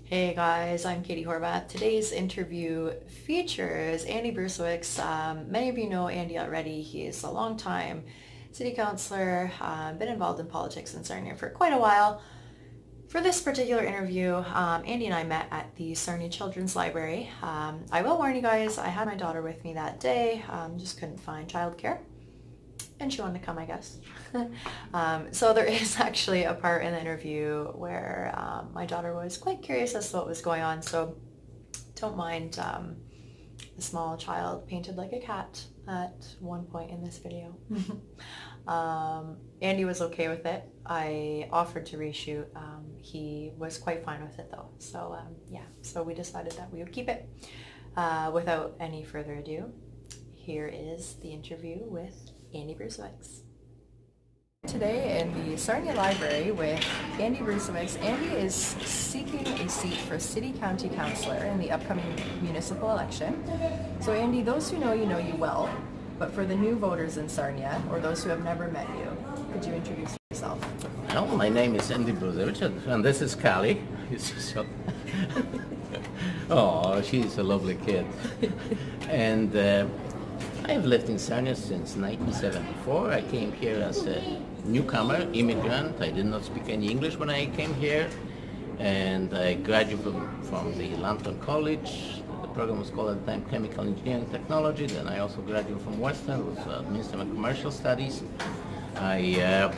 Hey guys, I'm Katie Horvath. Today's interview features Andy Bruziewicz. Many of you know Andy already. He is a long-time city councillor, been involved in politics in Sarnia for quite a while. For this particular interview, Andy and I met at the Sarnia Children's Library. I will warn you guys, I had my daughter with me that day, just couldn't find childcare. And she wanted to come, I guess. So there is actually a part in the interview where my daughter was quite curious as to what was going on, so don't mind a small child painted like a cat at one point in this video. Andy was okay with it. I offered to reshoot. He was quite fine with it though. So yeah, so we decided that we would keep it. Without any further ado, here is the interview with Andy Bruziewicz. Today in the Sarnia Library with Andy Bruziewicz. Andy is seeking a seat for City County Councillor in the upcoming municipal election. So Andy, those who know you well, but for the new voters in Sarnia, or those who have never met you, could you introduce yourself? Well, my name is Andy Bruziewicz, and this is Callie. Oh, she's a lovely kid. And I've lived in Sarnia since 1974. I came here as a newcomer, immigrant. I did not speak any English when I came here. And I graduated from the Lambton College. The program was called at the time Chemical Engineering Technology. Then I also graduated from Western with Administrative and Commercial Studies. I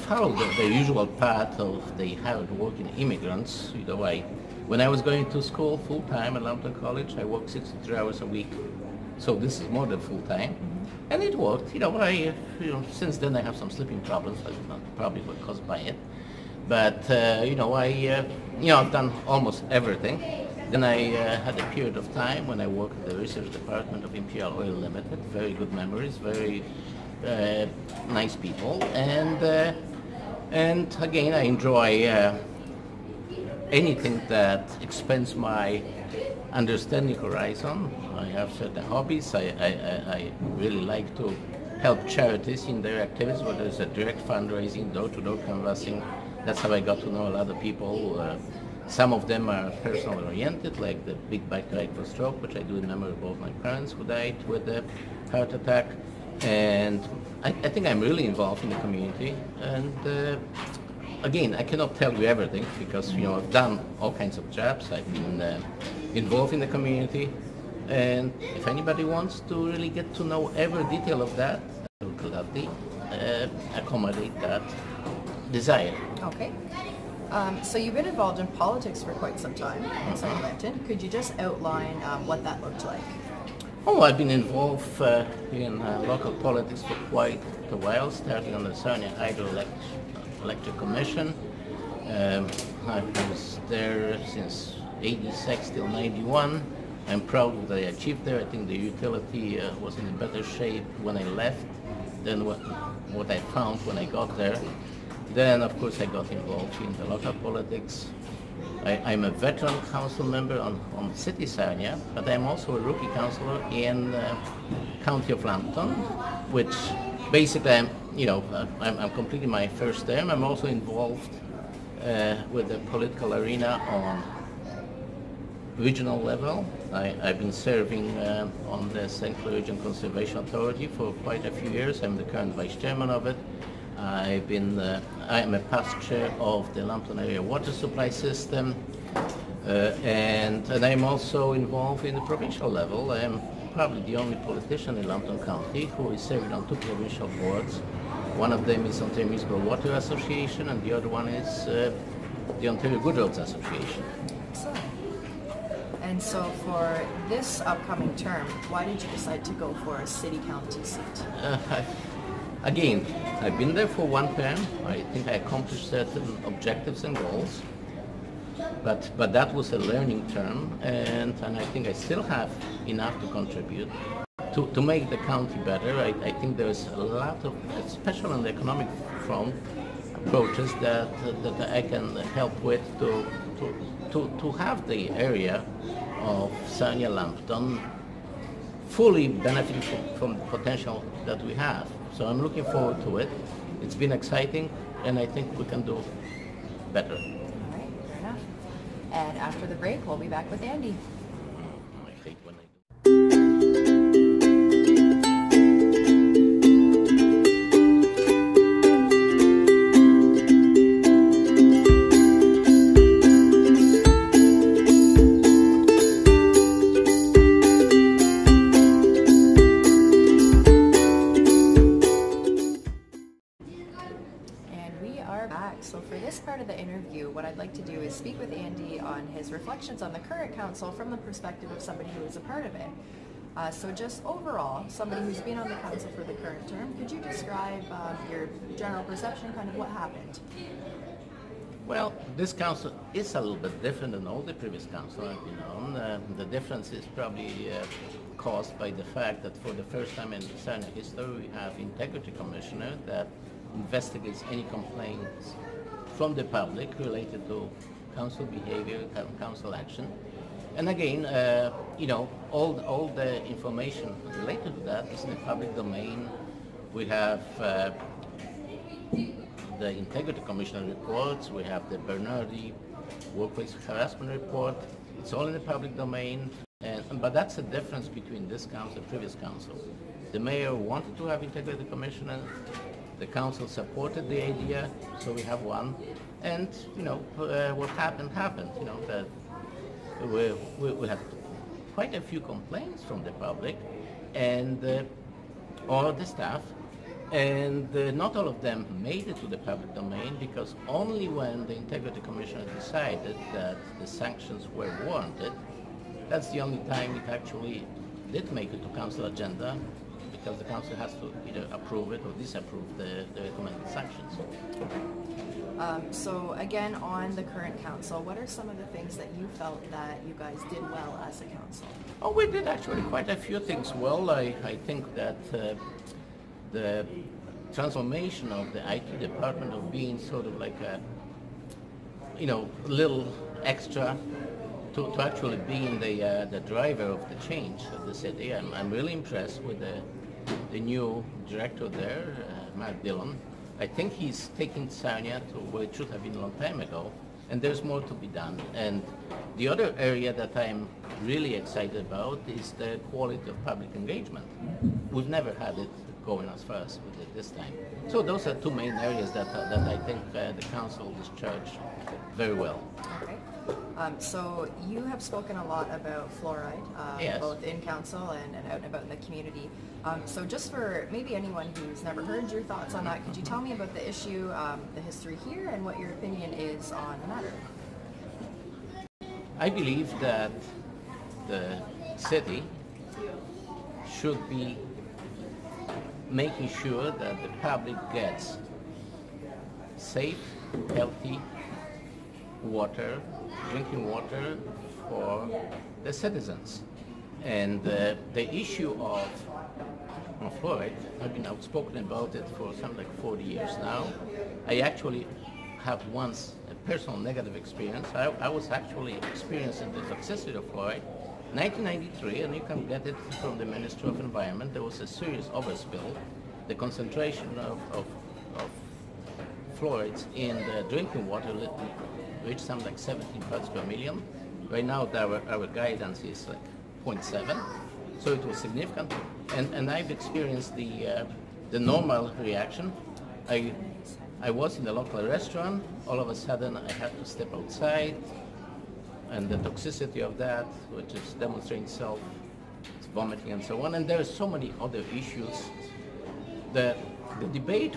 followed the usual path of the hard-working immigrants. When I was going to school full-time at Lambton College, I worked 63 hours a week. So this is more than full-time, and it worked. Since then I have some sleeping problems, but not probably caused by it. But I've done almost everything. Then I had a period of time when I worked at the research department of Imperial Oil Limited. Very good memories, very nice people, and again I enjoy anything that expands my understanding horizon. I have certain hobbies. I really like to help charities in their activities, whether it's a direct fundraising, door-to-door canvassing. That's how I got to know a lot of people. Some of them are personally oriented, like the big bike ride for stroke, which I do in memory of both my parents who died with a heart attack. And I think I'm really involved in the community. And again, I cannot tell you everything because I've done all kinds of jobs. I've been involved in the community, and if anybody wants to really get to know every detail of that, I will gladly accommodate that desire. Okay. So you've been involved in politics for quite some time in Sarnia Lambton. Could you just outline what that looked like? Oh, I've been involved in local politics for quite a while, starting on the Sarnia Hydroelectric Commission. I was there since 86 till 91. I'm proud of what I achieved there. I think the utility was in a better shape when I left than what I found when I got there. Then, of course, I got involved in the local politics. I'm a veteran council member on City Sarnia, but I'm also a rookie councillor in County of Lambton, which basically I'm completing my first term. I'm also involved with the political arena on regional level. I've been serving on the St. Clair Region Conservation Authority for quite a few years. I'm the current vice chairman of it. I'm a past chair of the Lambton Area Water Supply System, and I'm also involved in the provincial level. I am probably the only politician in Lambton County who is serving on 2 provincial boards. One of them is Ontario Municipal Water Association, and the other one is the Ontario Good Roads Association. Excellent. And so for this upcoming term, why did you decide to go for a city county seat? Again, I've been there for one term. I think I accomplished certain objectives and goals, but that was a learning term, and I think I still have enough to contribute to make the county better. I think there's a lot of, especially on the economic front, approaches that I can help with to have the area of Sarnia Lambton fully benefit from the potential that we have. So I'm looking forward to it. It's been exciting, and I think we can do better. All right, fair enough. And after the break, we'll be back with Andy. I hate when I do. So for this part of the interview, what I'd like to do is speak with Andy on his reflections on the current council from the perspective of somebody who is a part of it. So just overall, somebody who's been on the council for the current term, could you describe your general perception, kind of what happened? Well, this council is a little bit different than all the previous council I've been on. The difference is probably caused by the fact that for the first time in Sarnia history, we have integrity commissioner that investigates any complaints from the public related to council behavior, council action. And again, all the information related to that is in the public domain. We have the Integrity Commissioner reports, we have the Bernardi workplace harassment report. It's all in the public domain. But that's the difference between this council and previous council. The mayor wanted to have Integrity Commissioner. The council supported the idea, so we have one. And what happened. That we had quite a few complaints from the public and or the staff, and not all of them made it to the public domain, because only when the Integrity Commissioner decided that the sanctions were warranted, that's the only time it actually did make it to council agenda, because the council has to either approve it or disapprove the recommended sanctions. So again, on the current council, what are some of the things that you felt that you guys did well as a council? Oh, we did actually quite a few things well. I think that the transformation of the IT department of being sort of like a little extra to actually being the driver of the change of the city. I'm really impressed with the new director there, Mark Dillon. I think he's taking Sarnia to where it should have been a long time ago, and there's more to be done. And the other area that I'm really excited about is the quality of public engagement. We've never had it going as far as we did this time. So those are two main areas that I think the council discharged very well. Okay. So you have spoken a lot about fluoride, yes, both in council and out and about in the community. So just for maybe anyone who's never heard your thoughts on that, could you tell me about the issue, the history here, and what your opinion is on the matter? I believe that the city should be making sure that the public gets safe, healthy water, drinking water for the citizens. And the issue of fluoride, I've been outspoken about it for something like 40 years now. I actually have once a personal negative experience. I was actually experiencing the toxicity of fluoride. 1993, and you can get it from the Ministry of Environment, there was a serious overspill. The concentration of fluorides in the drinking water reached something like 17 parts per million. Right now, our guidance is like 0.7, so it was significant. And I've experienced the normal reaction. I was in the local restaurant. All of a sudden, I had to step outside, and the toxicity of that, which is demonstrating itself, it's vomiting and so on. And there are so many other issues. The debate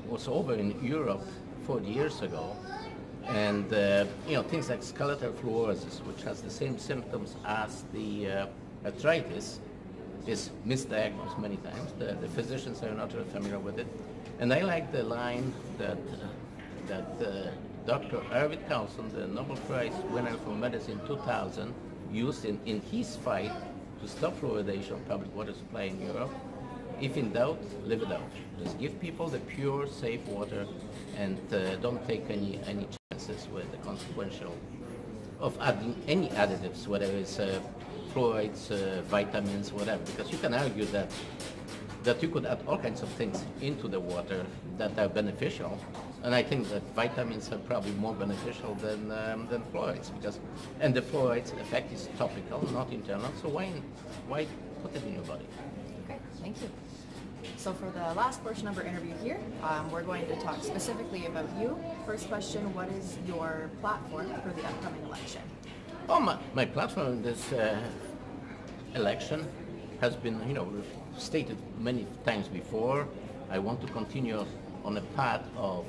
was over in Europe 40 years ago, and things like skeletal fluorosis, which has the same symptoms as the arthritis, is misdiagnosed many times. The physicians are not really familiar with it. And I like the line that Dr. Arvid Carlson, the Nobel Prize winner for medicine 2000, used in his fight to stop fluoridation of public water supply in Europe. If in doubt, leave it out. Just give people the pure, safe water, and don't take any chances with the consequential of adding any additives, whether it's fluorides, vitamins, whatever, because you can argue that you could add all kinds of things into the water that are beneficial, And I think that vitamins are probably more beneficial than fluorides, because, and the fluorides effect is topical, not internal, so why put it in your body? Okay, thank you. So for the last portion of our interview here, we're going to talk specifically about you. First question, what is your platform for the upcoming election? Oh, my platform in this election has been, stated many times before. I want to continue on a path of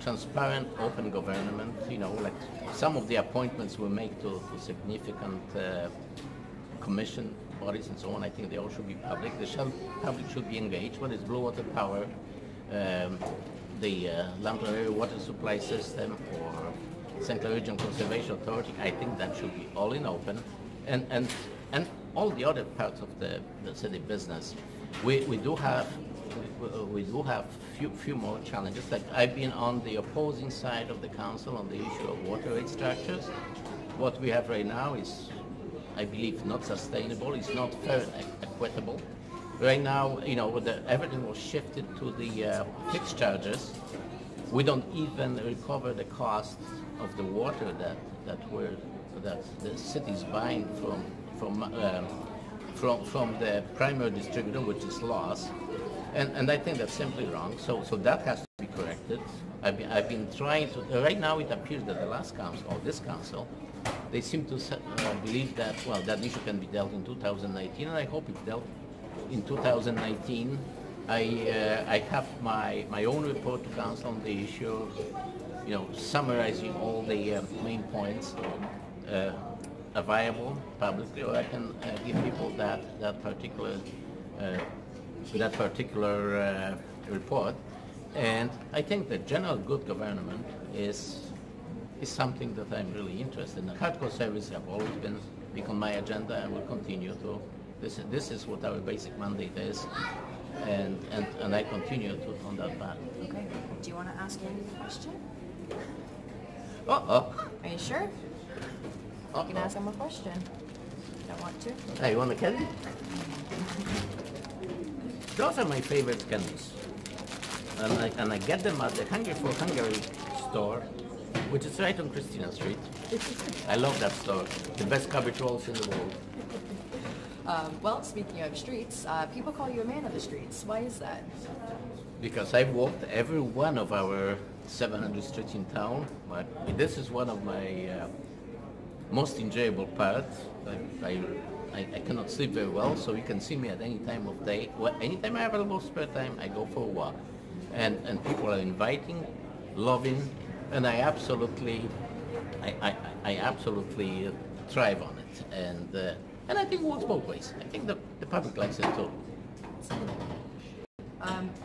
transparent, open government. Like some of the appointments we make to significant commission bodies and so on, I think they all should be public. The public should be engaged. Whether it's Blue Water Power, the Lamprey Area Water Supply System, or St. Clair Region Conservation Authority, I think that should be all in open. And all the other parts of the city business, we do have few more challenges. Like I've been on the opposing side of the council on the issue of water rate structures. What we have right now is, I believe, not sustainable. It's not fair and equitable. Right now, everything was shifted to the fixed charges. We don't even recover the cost of the water that the city is buying from the primary distributor, which is lost. And I think that's simply wrong. So that has to be corrected. I've been trying to. Right now, it appears that the last council, or this council, they seem to believe that that issue can be dealt in 2019, and I hope it's dealt in 2019. I have my own report to council on the issue, summarizing all the main points available publicly, or I can give people that particular report. And I think that general good government is something that I'm really interested in. Hardcore services have always been on my agenda and will continue to. This is what our basic mandate is, and I continue on that path. Okay. Do you want to ask Andy a question? Are you sure? You can ask him a question. Don't want to? Hey, you want a candy? Those are my favorite candies, and I get them at the Hungry for Hungary store, which is right on Christina Street. I love that store. The best cabbage rolls in the world. Well, speaking of streets, people call you a man of the streets. Why is that? Because I've walked every one of our 700 streets in town, but this is one of my most enjoyable parts. I cannot sleep very well, so you can see me at any time of day. Well, anytime I have a little spare time, I go for a walk. And people are inviting, loving, and I absolutely thrive on it. And I think it works both ways. I think the public likes it too.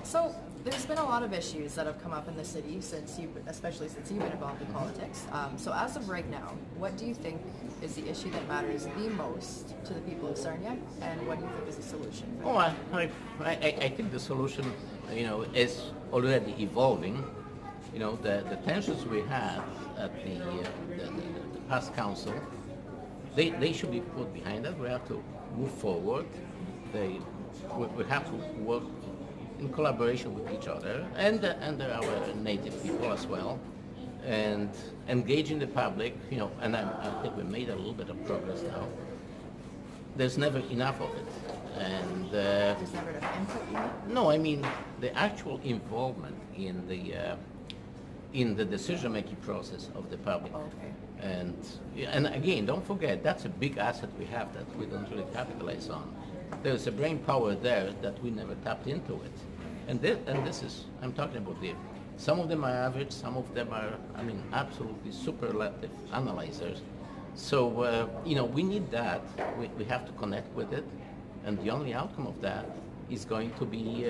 So there's been a lot of issues that have come up in the city especially since you've been involved in politics. So as of right now, what do you think is the issue that matters the most to the people of Sarnia, and what do you think is the solution? I think the solution, is already evolving. The tensions we had at the past council, they should be put behind us. We have to move forward. We have to work in collaboration with each other and our native people as well, and engaging the public. And I think we made a little bit of progress now. There's never enough of it, and there's never enough input. No, I mean the actual involvement in the decision-making process of the public. Okay. And again, don't forget, that's a big asset we have that we don't really capitalize on. There's a brain power there that we never tapped into it. And this is, I'm talking about some of them are average, some of them are, absolutely superlative analyzers. So, we need that. We have to connect with it. And the only outcome of that is going to be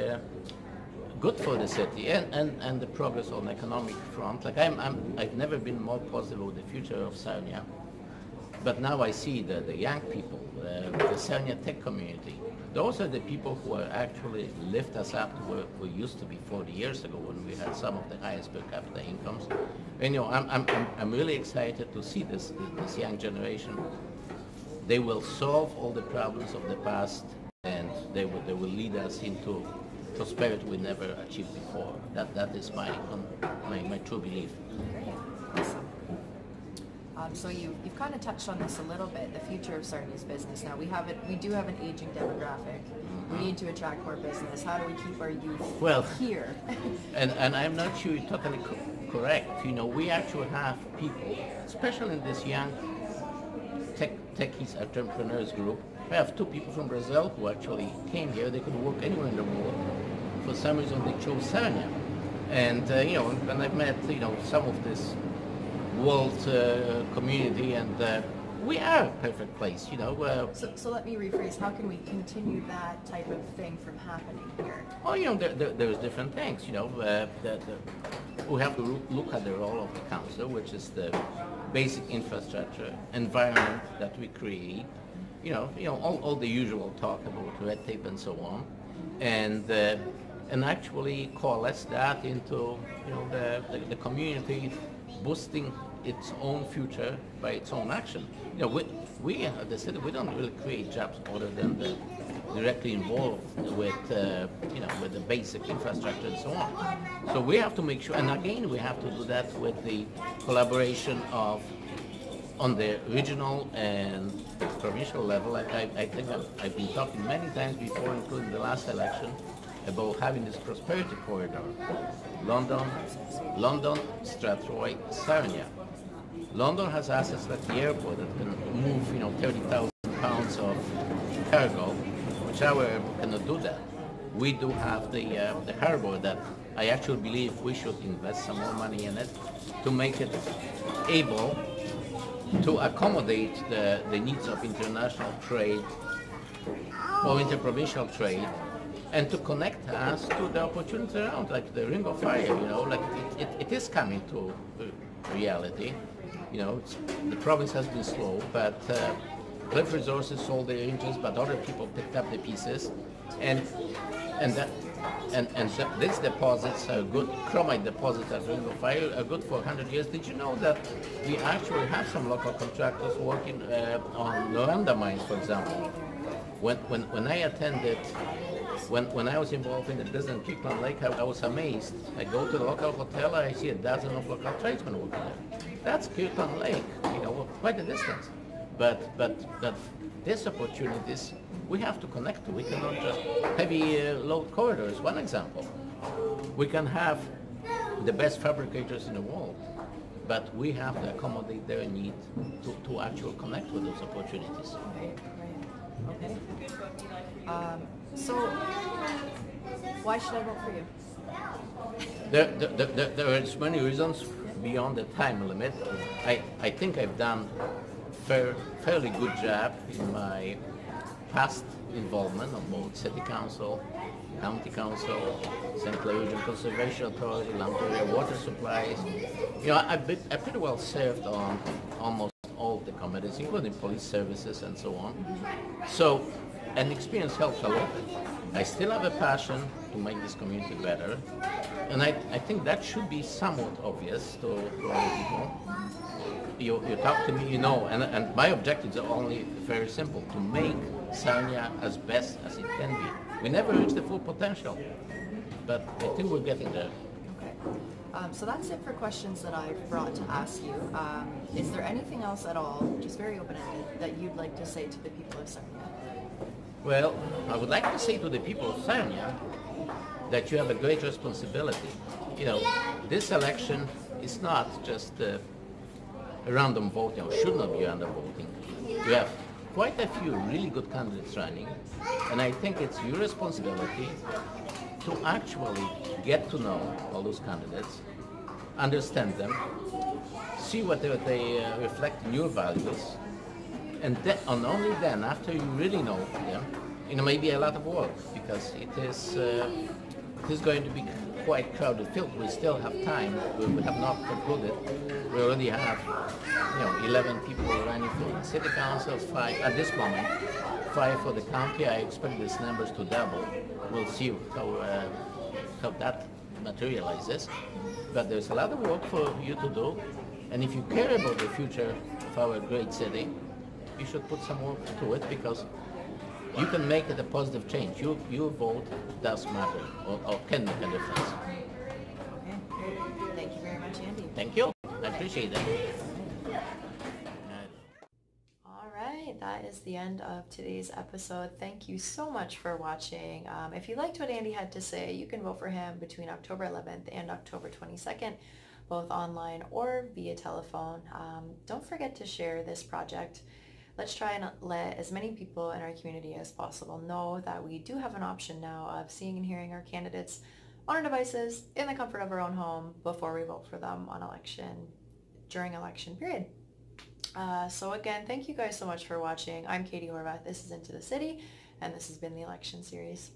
good for the city and the progress on the economic front. Like I've never been more positive about the future of Sarnia, but now I see the young people, the Sarnia tech community. Those are the people who are actually lift us up to where we used to be 40 years ago when we had some of the highest per capita incomes. And I'm really excited to see this young generation. They will solve all the problems of the past, and they will lead us into prosperity we never achieved before. That is my true belief. Great. Awesome. So you've kind of touched on this a little bit, the future of Sarnia's business. Now we do have an aging demographic. We need to attract more business. How do we keep our youth here? and I'm not sure you're totally correct. You know, we actually have people, especially in this young techies entrepreneurs group. We have 2 people from Brazil who actually came here. They could work anywhere in the world. For some reason, they chose Sarnia. And you know, when I've met some of this world community, and we are a perfect place. So let me rephrase. How can we continue that type of thing from happening here? Oh, there's different things. We have to look at the role of the council, which is the basic infrastructure environment that we create. All the usual talk about red tape and so on, and actually coalesce that into the community boosting its own future by its own action. We at the city, we don't really create jobs other than the directly involved with with the basic infrastructure and so on. So we have to make sure, and again we have to do that with the collaboration on the regional and provincial level. I think I've been talking many times before, including the last election, about having this prosperity corridor. London, Strathroy, Sarnia. London has assets like the airport that can move 30,000 pounds of cargo, which our airport cannot do that. We do have the harbor that I actually believe we should invest some more money in it to make it able to accommodate the needs of international trade or interprovincial trade, and to connect us to the opportunities around, like the Ring of Fire. Like it is coming to reality. The province has been slow, but Cliff Resources sold their engines, but other people picked up the pieces, and these deposits are good. Chromite deposits at Ring of Fire are good for 100 years. Did you know that we actually have some local contractors working on Noranda mines, for example? When I attended, when I was involved in the business in Kirkland Lake, I was amazed. I go to the local hotel, I see a dozen of local tradesmen working there. That's Kirkland Lake, quite a distance. But these opportunities we have to connect to. We cannot just heavy load corridors. One example, we can have the best fabricators in the world, but we have to accommodate their need to actually connect with those opportunities. Right. Okay. So, why should I vote for you? There are many reasons beyond the time limit. I think I've done fairly good job in my past involvement on both City Council, County Council, St. Clair Region Conservation Authority, Lamperia Water Supplies. I've pretty well served on almost all the committees, including police services and so on. So, and experience helps a lot. I still have a passion to make this community better, and I think that should be somewhat obvious to other people. You talk to me, and my objectives are only very simple: to make Sarnia as best as it can be. We never reach the full potential, but I think we're getting there. Okay. So that's it for questions that I've brought to ask you. Is there anything else at all, just very open-ended, that you'd like to say to the people of Sarnia? Well, I would like to say to the people of Sarnia that you have a great responsibility. This election is not just a random voting, or should not be random voting. You have quite a few really good candidates running, and I think it's your responsibility to actually get to know all those candidates, understand them, see whether they reflect your values, and only then, after you really know them, maybe a lot of work, because it is going to be quite crowded field. We still have time. We have not concluded. We already have 11 people running for the city councils, 5 at this moment, 5 for the county. I expect these numbers to double. We'll see how that materializes. But there's a lot of work for you to do, and if you care about the future of our great city, you should put some work to it, because you can make it a positive change. Your vote does matter, or can make a difference. Okay. Thank you very much, Andy. Thank you. I appreciate that. All right, that is the end of today's episode. Thank you so much for watching. If you liked what Andy had to say, you can vote for him between October 11th and October 22nd, both online or via telephone. Don't forget to share this project. Let's try and let as many people in our community as possible know that we do have an option now of seeing and hearing our candidates on our devices in the comfort of our own home before we vote for them during election period. So again, thank you guys so much for watching. I'm Katie Horvath. This is Into the City, and this has been the election series.